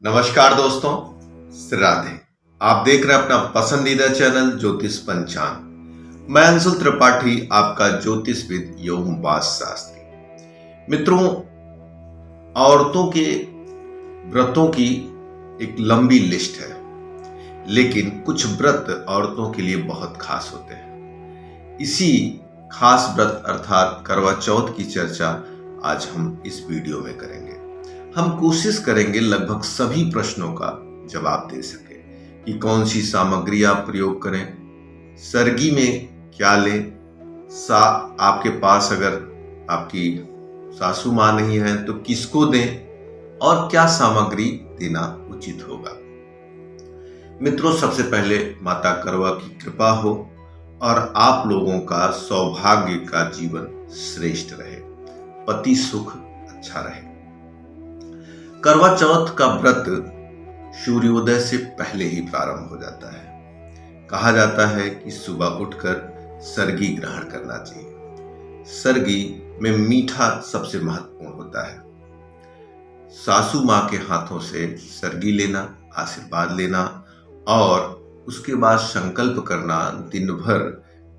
नमस्कार दोस्तों, राधे। आप देख रहे हैं अपना पसंदीदा चैनल ज्योतिष पंचांग। मैं अंशुल त्रिपाठी, आपका ज्योतिषविद एवं वास्तु शास्त्री। मित्रों, औरतों के व्रतों की एक लंबी लिस्ट है, लेकिन कुछ व्रत औरतों के लिए बहुत खास होते हैं। इसी खास व्रत अर्थात करवा चौथ की चर्चा आज हम इस वीडियो में करेंगे। हम कोशिश करेंगे लगभग सभी प्रश्नों का जवाब दे सके कि कौन सी सामग्री आप प्रयोग करें, सरगी में क्या लें, आपके पास अगर आपकी सासू मां नहीं है तो किसको दें और क्या सामग्री देना उचित होगा। मित्रों, सबसे पहले माता करवा की कृपा हो और आप लोगों का सौभाग्य का जीवन श्रेष्ठ रहे, पति सुख अच्छा रहे। करवा चौथ का व्रत सूर्योदय से पहले ही प्रारंभ हो जाता है। कहा जाता है कि सुबह उठकर सरगी ग्रहण करना चाहिए। सरगी में मीठा सबसे महत्वपूर्ण होता है। सासू मां के हाथों से सरगी लेना, आशीर्वाद लेना और उसके बाद संकल्प करना, दिन भर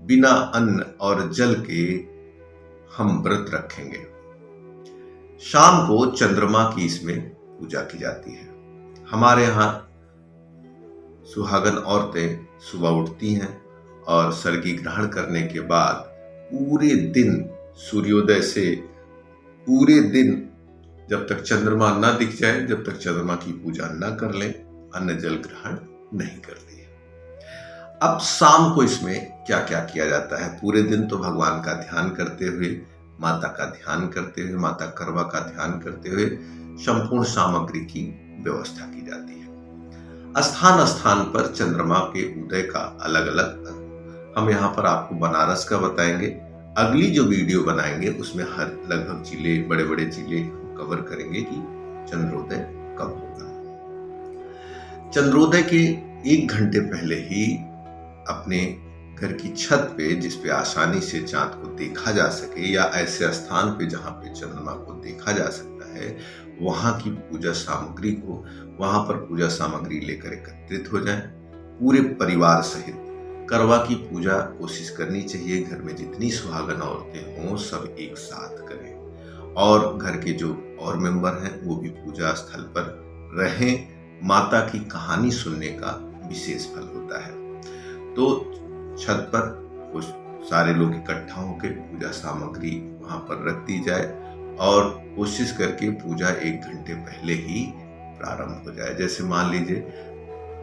बिना अन्न और जल के हम व्रत रखेंगे। शाम को चंद्रमा की इसमें पूजा की जाती है। हमारे यहाँ सुहागन औरतें सुबह उठती हैं और सरगी ग्रहण करने के बाद पूरे दिन, सूर्योदय से पूरे दिन, जब तक चंद्रमा न दिख जाए, जब तक चंद्रमा की पूजा न कर लें, अन्न जल ग्रहण नहीं करती है। अब शाम को इसमें क्या क्या किया जाता है? पूरे दिन तो भगवान का ध्यान करते हुए, माता का ध्यान करते हुए, माता करवा का ध्यान करते हुए संपूर्ण सामग्री की व्यवस्था की जाती है। स्थान स्थान पर चंद्रमा के उदय का अलग अलग, हम यहाँ पर आपको बनारस का बताएंगे। अगली जो वीडियो बनाएंगे उसमें हर लगभग जिले, बड़े बड़े जिले कवर करेंगे कि चंद्रोदय कब होगा। चंद्रोदय के 1 घंटे पहले ही अपने घर की छत पे, जिस पे आसानी से चांद को देखा जा सके, या ऐसे स्थान पे जहां पे चंद्रमा को देखा जा सकता है, वहां की पूजा सामग्री को, वहां पर पूजा सामग्री लेकर एकत्रित हो जाएं। पूरे परिवार सहित करवा की पूजा कोशिश करनी चाहिए। घर में जितनी सुहागन औरतें हों सब एक साथ करें और घर के जो और मेंबर हैं वो भी पूजा स्थल पर रहें। माता की कहानी सुनने का विशेष फल होता है। तो छत पर कुछ सारे लोग इकट्ठा होकर पूजा सामग्री वहां पर रख दी जाए और कोशिश करके पूजा 1 घंटे पहले ही प्रारंभ हो जाए। जैसे मान लीजिए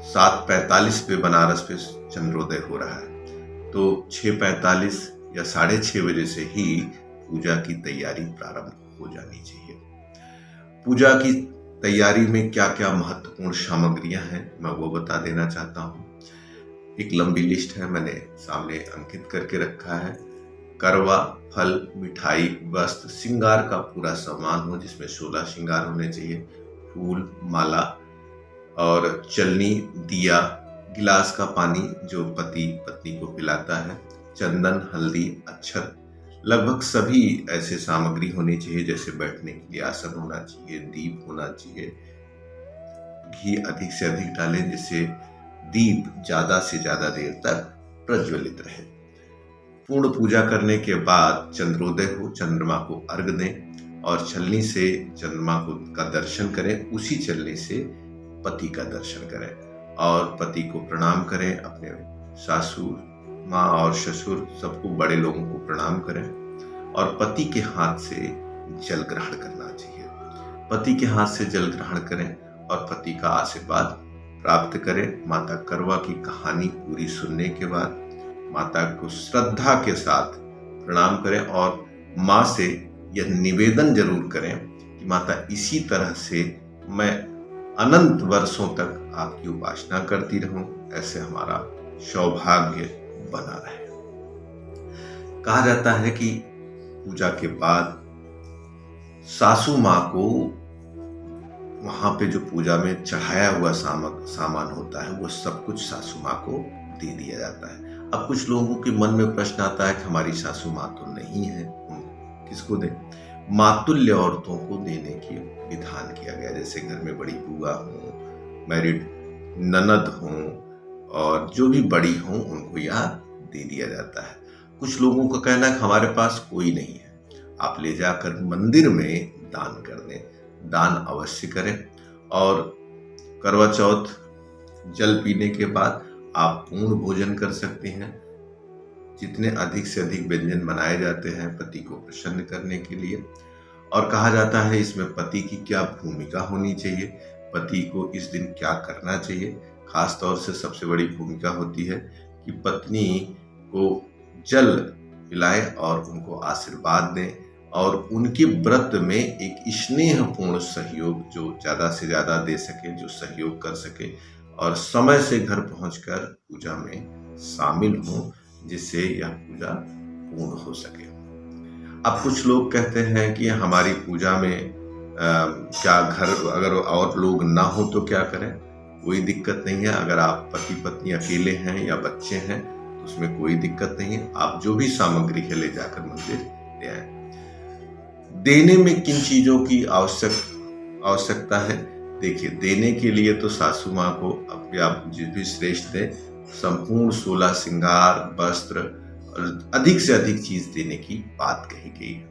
7:45 पे बनारस पे चंद्रोदय हो रहा है, तो 6:45 या 6:30 बजे से ही पूजा की तैयारी प्रारंभ हो जानी चाहिए। पूजा की तैयारी में क्या क्या महत्वपूर्ण सामग्रियां हैं, मैं वो बता देना चाहता हूँ। एक लंबी लिस्ट है, मैंने सामने अंकित करके रखा है। करवा, फल, मिठाई, वस्त्र, श्रृंगार का पूरा सामान हो, जिसमें 16 श्रृंगार होने चाहिए। फूल, माला और चलनी, दिया, गिलास का पानी जो पति पत्नी को पिलाता है, चंदन, हल्दी, अक्षत, लगभग सभी ऐसे सामग्री होनी चाहिए। जैसे बैठने के लिए आसन होना चाहिए, दीप होना चाहिए। घी अधिक से अधिक डालें जिससे दीप ज्यादा से ज्यादा देर तक प्रज्वलित रहे। पूर्ण पूजा करने के बाद चंद्रोदय हो, चंद्रमा को अर्घ दें और छलनी से चंद्रमा का दर्शन करें। उसी छलनी से पति का दर्शन करें और पति को प्रणाम करें। अपने सासू माँ और ससुर, सबको, बड़े लोगों को प्रणाम करें और पति के हाथ से जल ग्रहण करना चाहिए। पति के हाथ से जल ग्रहण करें और पति का आशीर्वाद प्राप्त करें। माता करवा की कहानी पूरी सुनने के बाद माता को श्रद्धा के साथ प्रणाम करें और माँ से यह निवेदन जरूर करें कि माता, इसी तरह से मैं अनंत वर्षों तक आपकी उपासना करती रहूं, ऐसे हमारा सौभाग्य बना रहे। कहा जाता है कि पूजा के बाद सासू माँ को वहां पे जो पूजा में चढ़ाया हुआ सामान होता है वो सब कुछ सासू माँ को दे दिया जाता है। अब कुछ लोगों के मन में प्रश्न आता है कि हमारी सासू माँ तो नहीं है, किसको दें? मातुल्य औरतों को देने की विधान किया गया। जैसे घर में बड़ी बुआ हो, मैरिड ननद हो और जो भी बड़ी हो, उनको यह दे दिया जाता है। कुछ लोगों का कहना है कि हमारे पास कोई नहीं है, आप ले जाकर मंदिर में दान कर दें। दान अवश्य करें। और करवा चौथ जल पीने के बाद आप पूर्ण भोजन कर सकते हैं। जितने अधिक से अधिक व्यंजन बनाए जाते हैं पति को प्रसन्न करने के लिए। और कहा जाता है इसमें पति की क्या भूमिका होनी चाहिए, पति को इस दिन क्या करना चाहिए। खास तौर से सबसे बड़ी भूमिका होती है कि पत्नी को जल पिलाएं और उनको आशीर्वाद दें और उनके व्रत में एक स्नेहपूर्ण सहयोग जो ज़्यादा से ज़्यादा दे सके, जो सहयोग कर सके और समय से घर पहुंचकर पूजा में शामिल हों, जिससे यह पूजा पूर्ण हो सके। अब कुछ लोग कहते हैं कि हमारी पूजा में क्या घर अगर और लोग ना हो तो क्या करें? कोई दिक्कत नहीं है। अगर आप पति पत्नी अकेले हैं या बच्चे हैं तो उसमें कोई दिक्कत नहीं है। आप जो भी सामग्री है ले जाकर मंदिर ले आए। देने में किन चीजों की आवश्यकता है? देखिए, देने के लिए तो सासू माँ को अपने आप जिस भी श्रेष्ठ दे, संपूर्ण 16 श्रृंगार, वस्त्र और अधिक से अधिक चीज देने की बात कही गई है।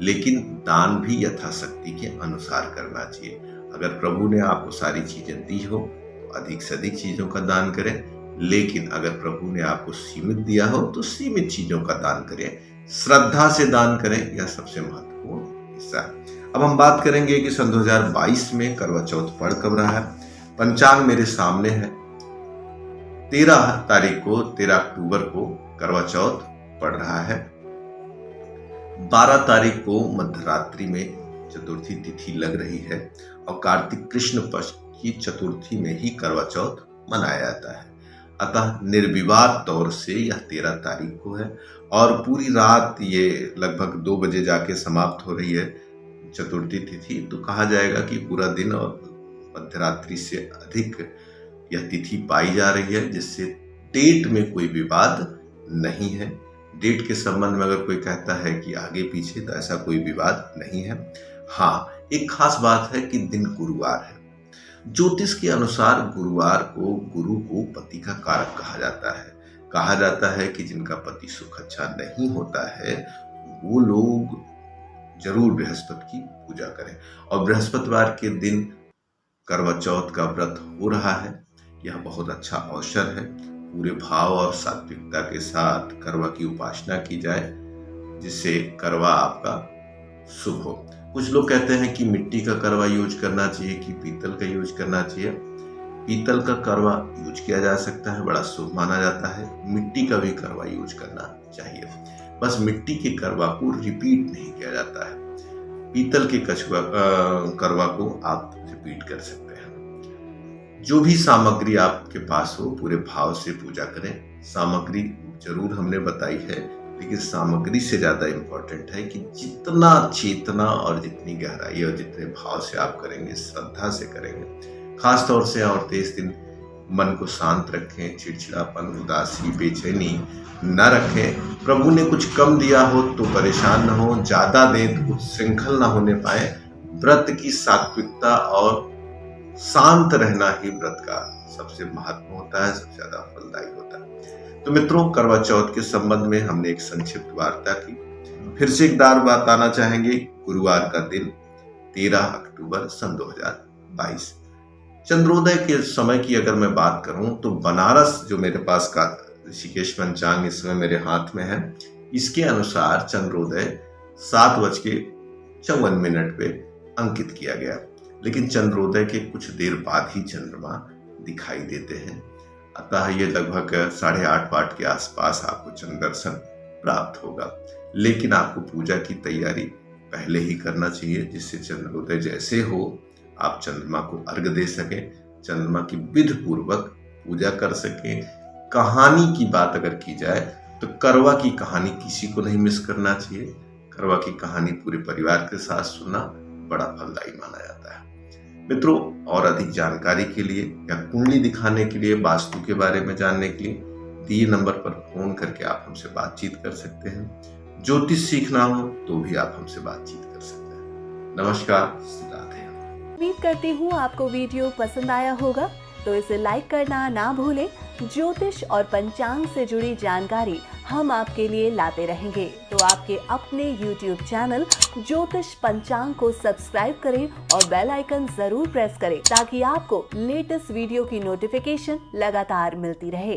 लेकिन दान भी यथाशक्ति के अनुसार करना चाहिए। अगर प्रभु ने आपको सारी चीजें दी हो तो अधिक से अधिक चीजों का दान करें। लेकिन अगर प्रभु ने आपको सीमित दिया हो तो सीमित चीजों का दान करें। श्रद्धा से दान करें, यह सबसे महत्वपूर्ण हिस्सा है। अब हम बात करेंगे कि सन 2022 में करवा चौथ पड़ कब रहा है। पंचांग मेरे सामने है। 13 अक्टूबर को करवा चौथ पड़ रहा है। 12 तारीख को मध्यरात्रि में चतुर्थी तिथि लग रही है और कार्तिक कृष्ण पक्ष की चतुर्थी में ही करवा चौथ मनाया जाता है। अतः निर्विवाद तौर से यह 13 तारीख को है और पूरी रात ये लगभग 2 बजे जाके समाप्त हो रही है चतुर्थी तिथि। तो कहा जाएगा कि पूरा दिन और मध्यरात्रि से अधिक यह तिथि पाई जा रही है, जिससे डेट में कोई विवाद नहीं है। डेट के संबंध में अगर कोई कहता है कि आगे पीछे, तो ऐसा कोई विवाद नहीं है। हाँ, एक खास बात है कि दिन गुरुवार है। ज्योतिष के अनुसार गुरुवार को गुरु को पति का कारक कहा जाता है। कहा जाता है कि जिनका पति सुख अच्छा नहीं होता है वो लोग जरूर बृहस्पति की पूजा करें। और बृहस्पतिवार के दिन करवा चौथ का व्रत हो रहा है। यह बहुत अच्छा अवसर है। पूरे भाव और सात्विकता के साथ करवा की उपासना की जाए, जिससे करवा आपका शुभ हो। कुछ लोग कहते हैं कि मिट्टी का करवा यूज करना चाहिए कि पीतल का यूज करना चाहिए। पीतल का करवा यूज किया जा सकता है, बड़ा शुभ माना जाता है। मिट्टी का भी करवा यूज करना चाहिए, बस मिट्टी के करवा को रिपीट नहीं किया जाता है। पीतल के करवा को आप रिपीट कर सकते हैं। जो भी सामग्री आपके पास हो पूरे भाव से पूजा करें। सामग्री जरूर हमने बताई है, लेकिन सामग्री से ज्यादा इम्पोर्टेंट है कि जितना चेतना और जितनी गहराई और जितने भाव से आप करेंगे, श्रद्धा से करेंगे। खास तौर से औरतें इस दिन मन को शांत रखें, चिड़चिड़ापन, उदासी, बेचैनी न रखें। प्रभु ने कुछ कम दिया हो तो परेशान न हो, ज्यादा दें तो कुछ श्रृंखल न होने पाए। व्रत की सात्विकता और शांत रहना ही व्रत का सबसे महत्व होता है, सबसे ज्यादा फलदायी होता है। तो मित्रों, करवा चौथ के संबंध में हमने एक संक्षिप्त वार्ता की। फिर से एक बार बताना चाहेंगे, गुरुवार का दिन 13 अक्टूबर सन 2022। चंद्रोदय के समय की अगर मैं बात करूं तो बनारस जो मेरे पास का ऋषिकेश पंचांग इस समय मेरे हाथ में है, इसके अनुसार चंद्रोदय 7:54 पे अंकित किया गया। लेकिन चंद्रोदय के कुछ देर बाद ही चंद्रमा दिखाई देते हैं। अतः ये लगभग 8:30 के आसपास आपको चंद्र दर्शन प्राप्त होगा। लेकिन आपको पूजा की तैयारी पहले ही करना चाहिए, जिससे चंद्रोदय जैसे हो आप चंद्रमा को अर्घ दे सकें, चंद्रमा की विधि पूर्वक पूजा कर सकें। कहानी की बात अगर की जाए तो करवा की कहानी किसी को नहीं मिस करना चाहिए। करवा की कहानी पूरे परिवार के साथ सुनना बड़ा फलदायी माना जाता है। मित्रों, और अधिक जानकारी के लिए या कुंडली दिखाने के लिए, वास्तु के बारे में जानने के लिए दिए नंबर पर फोन करके आप हमसे बातचीत कर सकते हैं। ज्योतिष सीखना हो तो भी आप हमसे बातचीत कर सकते हैं। नमस्कार, राधे। उम्मीद करती हूँ आपको वीडियो पसंद आया होगा, तो इसे लाइक करना ना भूलें। ज्योतिष और पंचांग से जुड़ी जानकारी हम आपके लिए लाते रहेंगे, तो आपके अपने YouTube चैनल ज्योतिष पंचांग को सब्सक्राइब करें और बेल आइकन जरूर प्रेस करें, ताकि आपको लेटेस्ट वीडियो की नोटिफिकेशन लगातार मिलती रहे।